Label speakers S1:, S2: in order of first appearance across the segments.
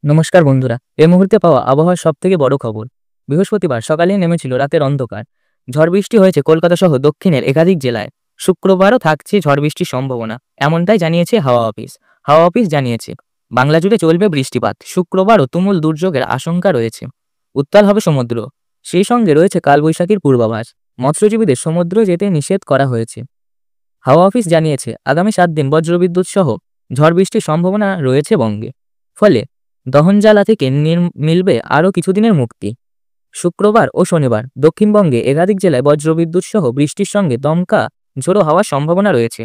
S1: নমস্কার বন্ধুরা, এই মুহূর্তে পাওয়া আবহাওয়ার সব থেকে বড় খবর। বৃহস্পতিবার সকালেই নেমেছিল রাতের অন্ধকার। ঝড় বৃষ্টি হয়েছে কলকাতা সহ দক্ষিণের একাধিক জেলায়। শুক্রবারও থাকছে ঝড় বৃষ্টির সম্ভাবনা, এমনটাই জানিয়েছে হাওয়া অফিস। হাওয়া অফিস জানিয়েছে বাংলা জুড়ে চলবে বৃষ্টিপাত। শুক্রবারও তুমুল দুর্যোগের আশঙ্কা রয়েছে। উত্তাল হবে সমুদ্র, সেই সঙ্গে রয়েছে কালবৈশাখীর পূর্বাভাস। মৎস্যজীবীদের সমুদ্র যেতে নিষেধ করা হয়েছে। হাওয়া অফিস জানিয়েছে আগামী 7 দিন বজ্রবিদ্যুৎ সহ ঝড় বৃষ্টির সম্ভাবনা রয়েছে বঙ্গে। ফলে দহনজ্বালা থেকে মিলবে আরও কিছুদিনের মুক্তি। শুক্রবার ও শনিবার দক্ষিণবঙ্গে একাধিক জেলায় বজ্রবিদ্যুৎ সহ বৃষ্টির সঙ্গে দমকা ঝোড়ো হওয়ার সম্ভাবনা রয়েছে।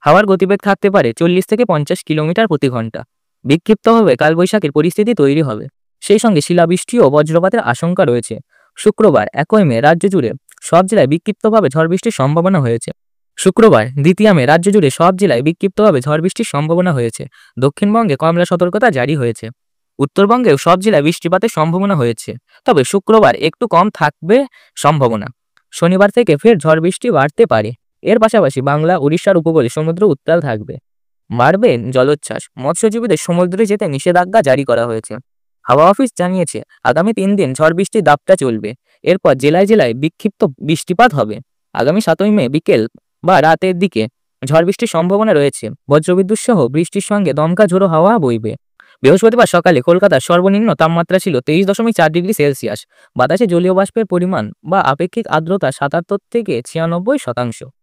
S1: হাওয়ার গতিবেগ থাকতে পারে 40 থেকে 50 কিলোমিটার প্রতি ঘন্টা। বিক্ষিপ্তভাবে কালবৈশাখীর পরিস্থিতি তৈরি হবে। সেই সঙ্গে শিলাবৃষ্টি ও বজ্রপাতের আশঙ্কা রয়েছে। শুক্রবার 1 মে রাজ্য জুড়ে সব জেলায় বিক্ষিপ্তভাবে ঝড় বৃষ্টির সম্ভাবনা হয়েছে। শুক্রবার 2 মে রাজ্য জুড়ে সব জেলায় বিক্ষিপ্তভাবে ঝড় বৃষ্টির সম্ভাবনা হয়েছে। দক্ষিণবঙ্গে কমলা সতর্কতা জারি হয়েছে। উত্তরবঙ্গেও সব জেলায় বৃষ্টিপাতের সম্ভাবনা হয়েছে, তবে শুক্রবার একটু কম থাকবে সম্ভাবনা। শনিবার থেকে ফের ঝড় বৃষ্টি বাড়তে পারে। এর পাশাপাশি বাংলা উড়িষ্যার উপকূলে সমুদ্র উত্তাল থাকবে। বাড়বে জলোচ্ছ্বাস। মৎস্যজীবীদের সমুদ্রে যেতে নিষেধাজ্ঞা জারি করা হয়েছে। হাওয়া অফিস জানিয়েছে আগামী 3 দিন ঝড় বৃষ্টির দাপটা চলবে। এরপর জেলায় জেলায় বিক্ষিপ্ত বৃষ্টিপাত হবে। আগামী 7 মে বিকেল বা রাতের দিকে ঝড় বৃষ্টির সম্ভাবনা রয়েছে। বজ্রবিদ্যুৎ সহ বৃষ্টির সঙ্গে দমকা ঝোড়ো হাওয়া বইবে। বৃহস্পতিবার সকালে কলকাতার সর্বনিম্ন তাপমাত্রা ছিল 23.4 ডিগ্রি সেলসিয়াস। বাতাসে জলীয় বাষ্পের পরিমাণ বা আপেক্ষিক আর্দ্রতা 77 থেকে 96%।